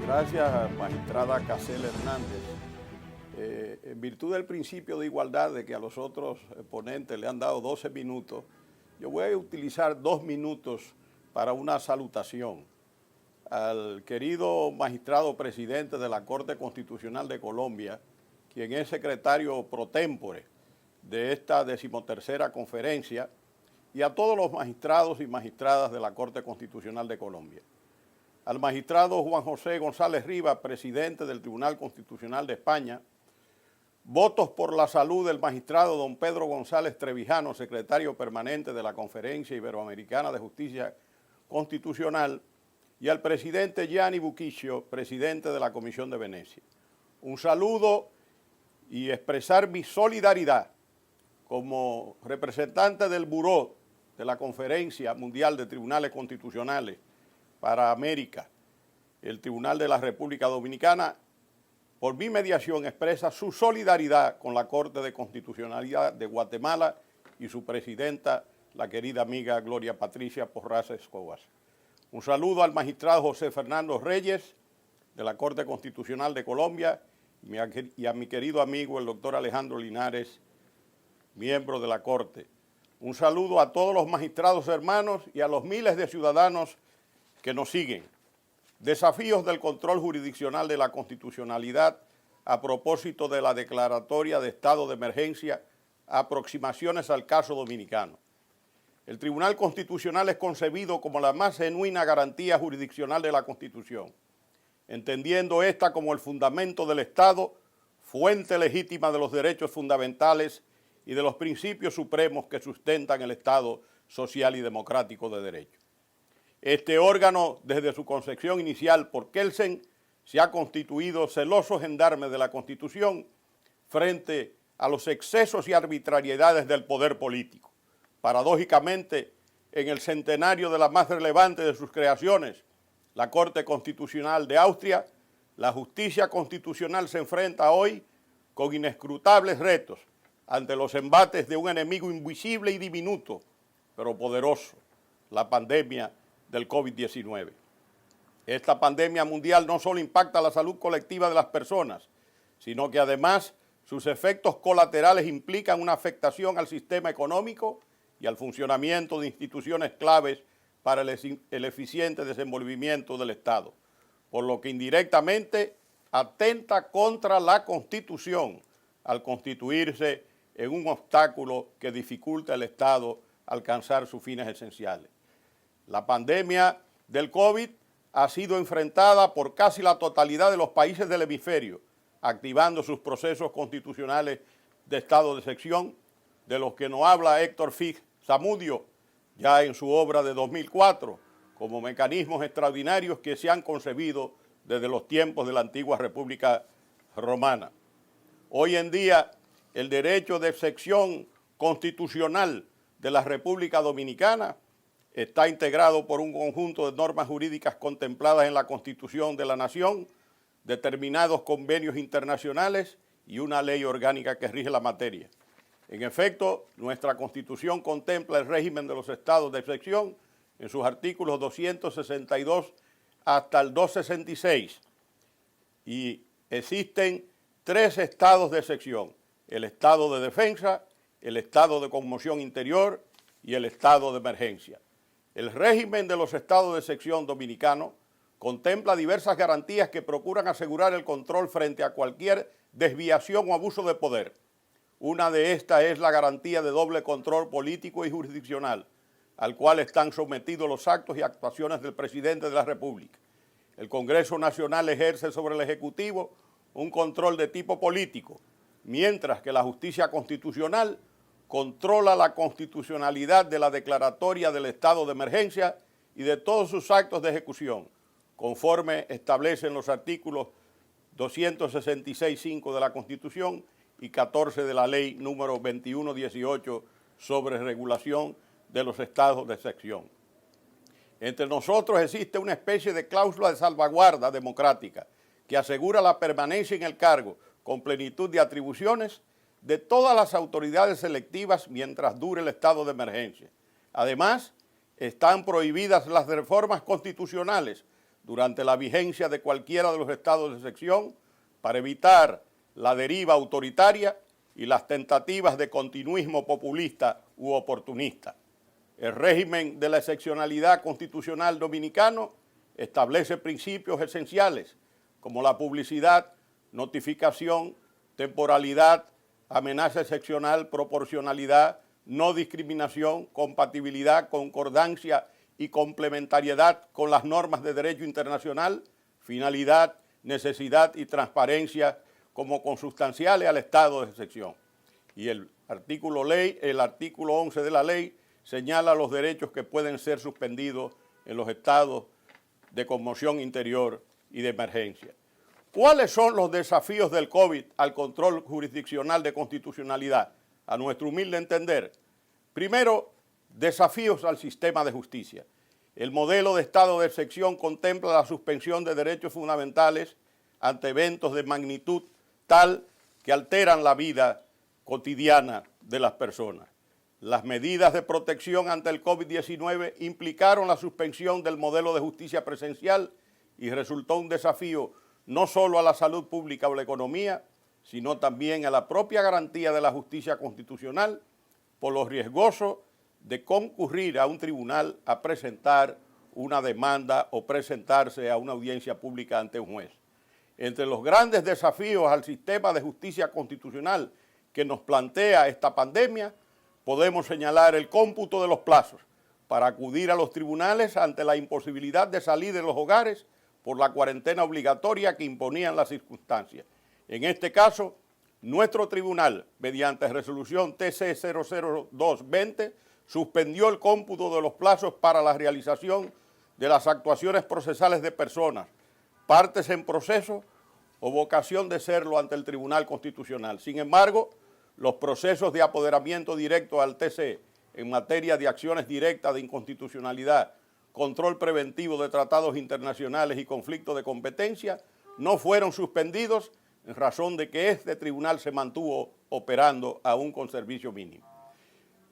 Gracias, magistrada Casel Hernández. En virtud del principio de igualdad de que a los otros ponentes le han dado 12 minutos, yo voy a utilizar 2 minutos para una salutación al querido magistrado presidente de la Corte Constitucional de Colombia, quien es secretario pro tempore de esta 13ª conferencia, y a todos los magistrados y magistradas de la Corte Constitucional de Colombia. Al magistrado Juan José González Rivas, presidente del Tribunal Constitucional de España, votos por la salud del magistrado don Pedro González Trevijano, secretario permanente de la Conferencia Iberoamericana de Justicia Constitucional, y al presidente Gianni Bucicchio, presidente de la Comisión de Venecia. Un saludo y expresar mi solidaridad como representante del Buró de la Conferencia Mundial de Tribunales Constitucionales para América, el Tribunal de la República Dominicana, por mi mediación expresa su solidaridad con la Corte de Constitucionalidad de Guatemala y su presidenta, la querida amiga Gloria Patricia Porras Escobas. Un saludo al magistrado José Fernando Reyes, de la Corte Constitucional de Colombia, y a mi querido amigo el doctor Alejandro Linares, miembro de la Corte. Un saludo a todos los magistrados hermanos y a los miles de ciudadanos que nos siguen. Desafíos del control jurisdiccional de la constitucionalidad a propósito de la declaratoria de estado de emergencia, aproximaciones al caso dominicano. El Tribunal Constitucional es concebido como la más genuina garantía jurisdiccional de la Constitución, entendiendo esta como el fundamento del Estado, fuente legítima de los derechos fundamentales y de los principios supremos que sustentan el Estado social y democrático de derecho. Este órgano, desde su concepción inicial por Kelsen, se ha constituido celoso gendarme de la Constitución frente a los excesos y arbitrariedades del poder político. Paradójicamente, en el centenario de la más relevante de sus creaciones, la Corte Constitucional de Austria, la justicia constitucional se enfrenta hoy con inescrutables retos ante los embates de un enemigo invisible y diminuto, pero poderoso, la pandemia del COVID-19. Esta pandemia mundial no solo impacta la salud colectiva de las personas, sino que además sus efectos colaterales implican una afectación al sistema económico y al funcionamiento de instituciones claves para el eficiente desenvolvimiento del Estado, por lo que indirectamente atenta contra la Constitución al constituirse en un obstáculo que dificulta al Estado alcanzar sus fines esenciales. La pandemia del COVID ha sido enfrentada por casi la totalidad de los países del hemisferio, activando sus procesos constitucionales de estado de excepción, de los que nos habla Héctor Fix Zamudio, ya en su obra de 2004, como mecanismos extraordinarios que se han concebido desde los tiempos de la antigua República Romana. Hoy en día, el derecho de excepción constitucional de la República Dominicana está integrado por un conjunto de normas jurídicas contempladas en la Constitución de la Nación, determinados convenios internacionales y una ley orgánica que rige la materia. En efecto, nuestra Constitución contempla el régimen de los estados de excepción en sus artículos 262 hasta el 266 y existen 3 estados de excepción: el estado de defensa, el estado de conmoción interior y el estado de emergencia. El régimen de los estados de excepción dominicano contempla diversas garantías que procuran asegurar el control frente a cualquier desviación o abuso de poder. Una de estas es la garantía de doble control político y jurisdiccional, al cual están sometidos los actos y actuaciones del presidente de la República. El Congreso Nacional ejerce sobre el Ejecutivo un control de tipo político, mientras que la justicia constitucional controla la constitucionalidad de la declaratoria del estado de emergencia y de todos sus actos de ejecución, conforme establecen los artículos 266.5 de la Constitución y 14 de la Ley número 2118 sobre regulación de los estados de excepción. Entre nosotros existe una especie de cláusula de salvaguarda democrática que asegura la permanencia en el cargo con plenitud de atribuciones de todas las autoridades selectivas mientras dure el estado de emergencia. Además, están prohibidas las reformas constitucionales durante la vigencia de cualquiera de los estados de excepción para evitar la deriva autoritaria y las tentativas de continuismo populista u oportunista. El régimen de la excepcionalidad constitucional dominicano establece principios esenciales como la publicidad, notificación, temporalidad, amenaza excepcional, proporcionalidad, no discriminación, compatibilidad, concordancia y complementariedad con las normas de derecho internacional, finalidad, necesidad y transparencia como consustanciales al estado de excepción. Y el artículo 11 de la ley señala los derechos que pueden ser suspendidos en los estados de conmoción interior y de emergencia. ¿Cuáles son los desafíos del COVID al control jurisdiccional de constitucionalidad? A nuestro humilde entender, primero, desafíos al sistema de justicia. El modelo de estado de excepción contempla la suspensión de derechos fundamentales ante eventos de magnitud tal que alteran la vida cotidiana de las personas. Las medidas de protección ante el COVID-19 implicaron la suspensión del modelo de justicia presencial y resultó un desafío no solo a la salud pública o la economía, sino también a la propia garantía de la justicia constitucional por lo riesgoso de concurrir a un tribunal a presentar una demanda o presentarse a una audiencia pública ante un juez. Entre los grandes desafíos al sistema de justicia constitucional que nos plantea esta pandemia, podemos señalar el cómputo de los plazos para acudir a los tribunales ante la imposibilidad de salir de los hogares por la cuarentena obligatoria que imponían las circunstancias. En este caso, nuestro tribunal, mediante resolución TC 00220, suspendió el cómputo de los plazos para la realización de las actuaciones procesales de personas, partes en proceso o vocación de serlo ante el Tribunal Constitucional. Sin embargo, los procesos de apoderamiento directo al TC en materia de acciones directas de inconstitucionalidad, control preventivo de tratados internacionales y conflicto de competencia no fueron suspendidos en razón de que este tribunal se mantuvo operando aún con servicio mínimo.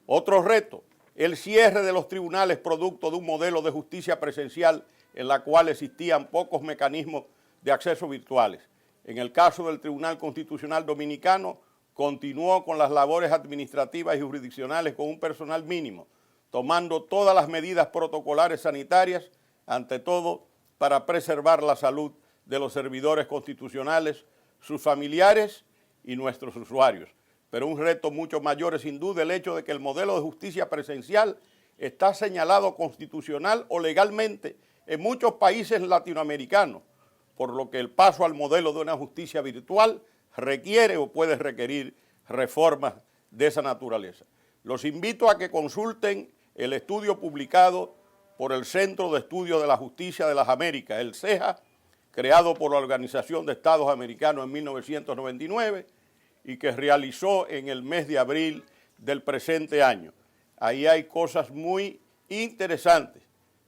Otro reto, el cierre de los tribunales producto de un modelo de justicia presencial en la cual existían pocos mecanismos de acceso virtuales. En el caso del Tribunal Constitucional Dominicano, continuó con las labores administrativas y jurisdiccionales con un personal mínimo, tomando todas las medidas protocolares sanitarias, ante todo para preservar la salud de los servidores constitucionales, sus familiares y nuestros usuarios. Pero un reto mucho mayor es sin duda el hecho de que el modelo de justicia presencial está señalado constitucional o legalmente en muchos países latinoamericanos, por lo que el paso al modelo de una justicia virtual requiere o puede requerir reformas de esa naturaleza. Los invito a que consulten el estudio publicado por el Centro de Estudios de la Justicia de las Américas, el CEJA, creado por la Organización de Estados Americanos en 1999 y que realizó en el mes de abril del presente año. Ahí hay cosas muy interesantes.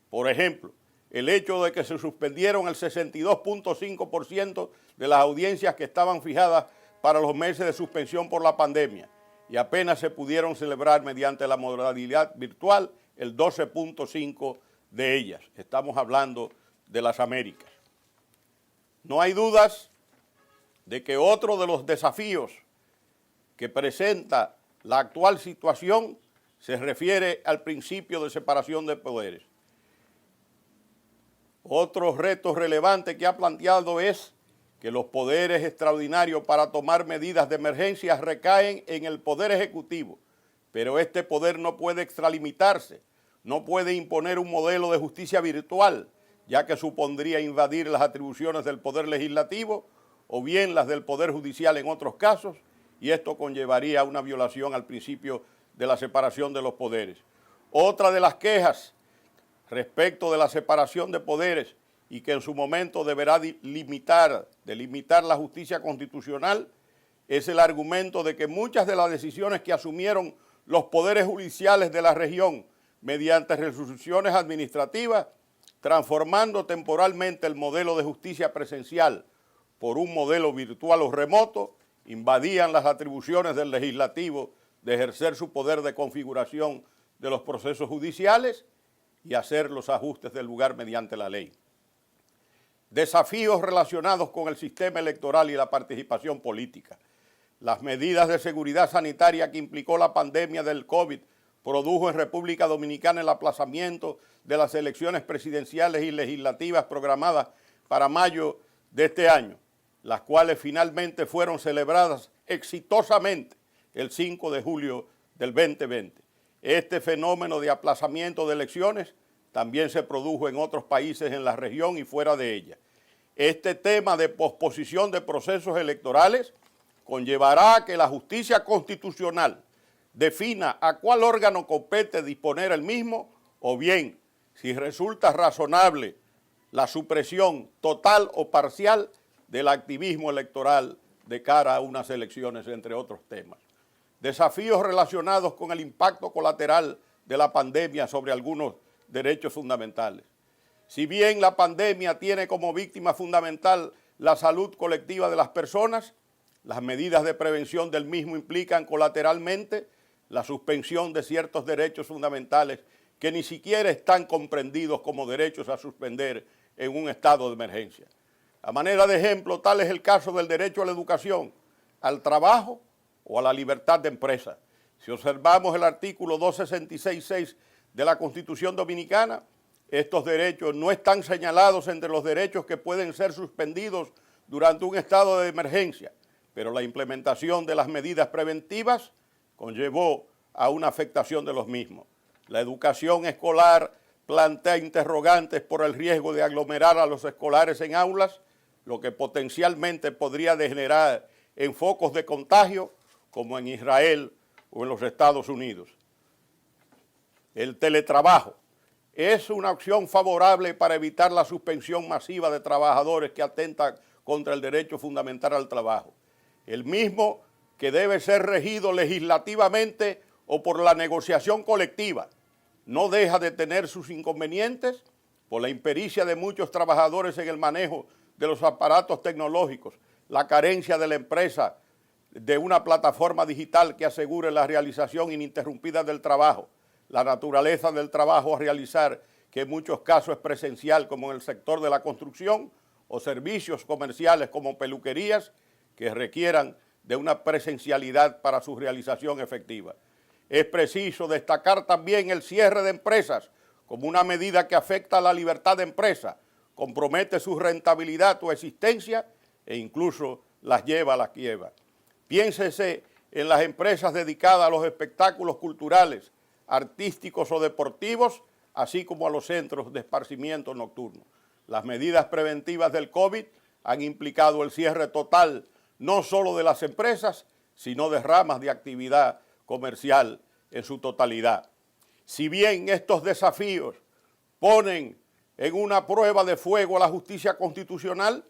Por ejemplo, el hecho de que se suspendieron el 62.5% de las audiencias que estaban fijadas para los meses de suspensión por la pandemia y apenas se pudieron celebrar mediante la modalidad virtual el 12.5% de ellas. Estamos hablando de las Américas. No hay dudas de que otro de los desafíos que presenta la actual situación se refiere al principio de separación de poderes. Otro reto relevante que ha planteado es que los poderes extraordinarios para tomar medidas de emergencia recaen en el Poder Ejecutivo, pero este poder no puede extralimitarse, no puede imponer un modelo de justicia virtual, ya que supondría invadir las atribuciones del Poder Legislativo o bien las del Poder Judicial en otros casos, y esto conllevaría una violación al principio de la separación de los poderes. Otra de las quejas respecto de la separación de poderes y que en su momento deberá delimitar la justicia constitucional es el argumento de que muchas de las decisiones que asumieron los poderes judiciales de la región mediante resoluciones administrativas, transformando temporalmente el modelo de justicia presencial por un modelo virtual o remoto, invadían las atribuciones del legislativo de ejercer su poder de configuración de los procesos judiciales y hacer los ajustes del lugar mediante la ley. desafíos relacionados con el sistema electoral y la participación política. Las medidas de seguridad sanitaria que implicó la pandemia del COVID produjo en República Dominicana el aplazamiento de las elecciones presidenciales y legislativas programadas para mayo de este año, las cuales finalmente fueron celebradas exitosamente el 5 de julio del 2020. Este fenómeno de aplazamiento de elecciones también se produjo en otros países en la región y fuera de ella. Este tema de posposición de procesos electorales conllevará a que la justicia constitucional defina a cuál órgano compete disponer el mismo, o bien, si resulta razonable, la supresión total o parcial del activismo electoral de cara a unas elecciones, entre otros temas. Desafíos relacionados con el impacto colateral de la pandemia sobre algunos derechos fundamentales. Si bien la pandemia tiene como víctima fundamental la salud colectiva de las personas, las medidas de prevención del mismo implican colateralmente la suspensión de ciertos derechos fundamentales que ni siquiera están comprendidos como derechos a suspender en un estado de emergencia. A manera de ejemplo, tal es el caso del derecho a la educación, al trabajo o a la libertad de empresa. Si observamos el artículo 266.6 de la Constitución Dominicana, estos derechos no están señalados entre los derechos que pueden ser suspendidos durante un estado de emergencia, pero la implementación de las medidas preventivas conllevó a una afectación de los mismos. La educación escolar plantea interrogantes por el riesgo de aglomerar a los escolares en aulas, lo que potencialmente podría degenerar en focos de contagio como en Israel o en los Estados Unidos. El teletrabajo es una opción favorable para evitar la suspensión masiva de trabajadores que atentan contra el derecho fundamental al trabajo, el mismo que debe ser regido legislativamente o por la negociación colectiva. No deja de tener sus inconvenientes por la impericia de muchos trabajadores en el manejo de los aparatos tecnológicos, la carencia de la empresa de una plataforma digital que asegure la realización ininterrumpida del trabajo, la naturaleza del trabajo a realizar, que en muchos casos es presencial, como en el sector de la construcción, o servicios comerciales como peluquerías, que requieran de una presencialidad para su realización efectiva. Es preciso destacar también el cierre de empresas como una medida que afecta a la libertad de empresa, compromete su rentabilidad o existencia e incluso las lleva a la quiebra. Piénsese en las empresas dedicadas a los espectáculos culturales, artísticos o deportivos, así como a los centros de esparcimiento nocturno. Las medidas preventivas del COVID han implicado el cierre total no solo de las empresas, sino de ramas de actividad comercial en su totalidad. Si bien estos desafíos ponen en una prueba de fuego a la justicia constitucional,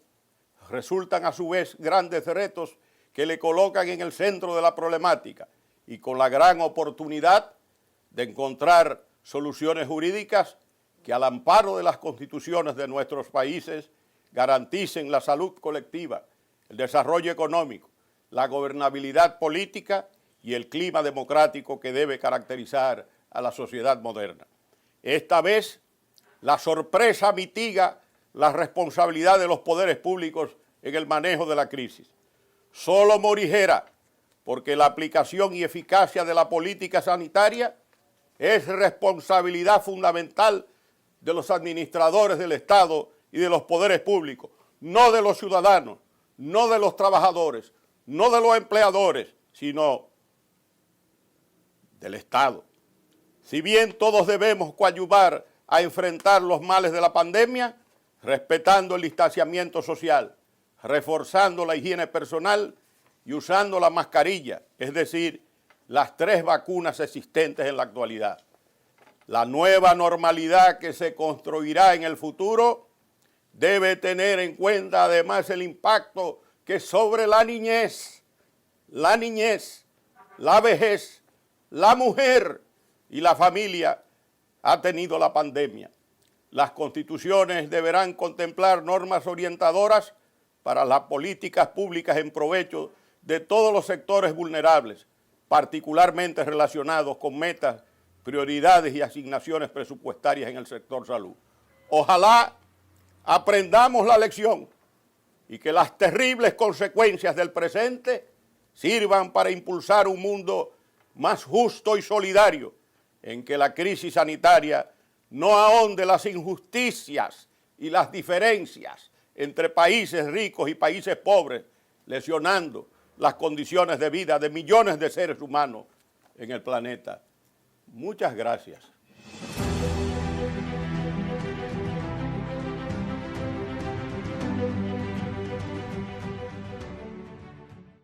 resultan a su vez grandes retos que le colocan en el centro de la problemática y con la gran oportunidad de encontrar soluciones jurídicas que al amparo de las constituciones de nuestros países garanticen la salud colectiva, el desarrollo económico, la gobernabilidad política y el clima democrático que debe caracterizar a la sociedad moderna. Esta vez, la sorpresa mitiga la responsabilidad de los poderes públicos en el manejo de la crisis. Solo morigera, porque la aplicación y eficacia de la política sanitaria es responsabilidad fundamental de los administradores del Estado y de los poderes públicos, no de los ciudadanos, no de los trabajadores, no de los empleadores, sino del Estado. Si bien todos debemos coadyuvar a enfrentar los males de la pandemia, respetando el distanciamiento social, reforzando la higiene personal y usando la mascarilla, es decir, las 3 vacunas existentes en la actualidad. La nueva normalidad que se construirá en el futuro debe tener en cuenta además el impacto que sobre la niñez, la vejez, la mujer y la familia ha tenido la pandemia. Las constituciones deberán contemplar normas orientadoras para las políticas públicas en provecho de todos los sectores vulnerables, particularmente relacionados con metas, prioridades y asignaciones presupuestarias en el sector salud. Ojalá aprendamos la lección y que las terribles consecuencias del presente sirvan para impulsar un mundo más justo y solidario, en que la crisis sanitaria no ahonde las injusticias y las diferencias entre países ricos y países pobres, lesionando las condiciones de vida de millones de seres humanos en el planeta. Muchas gracias.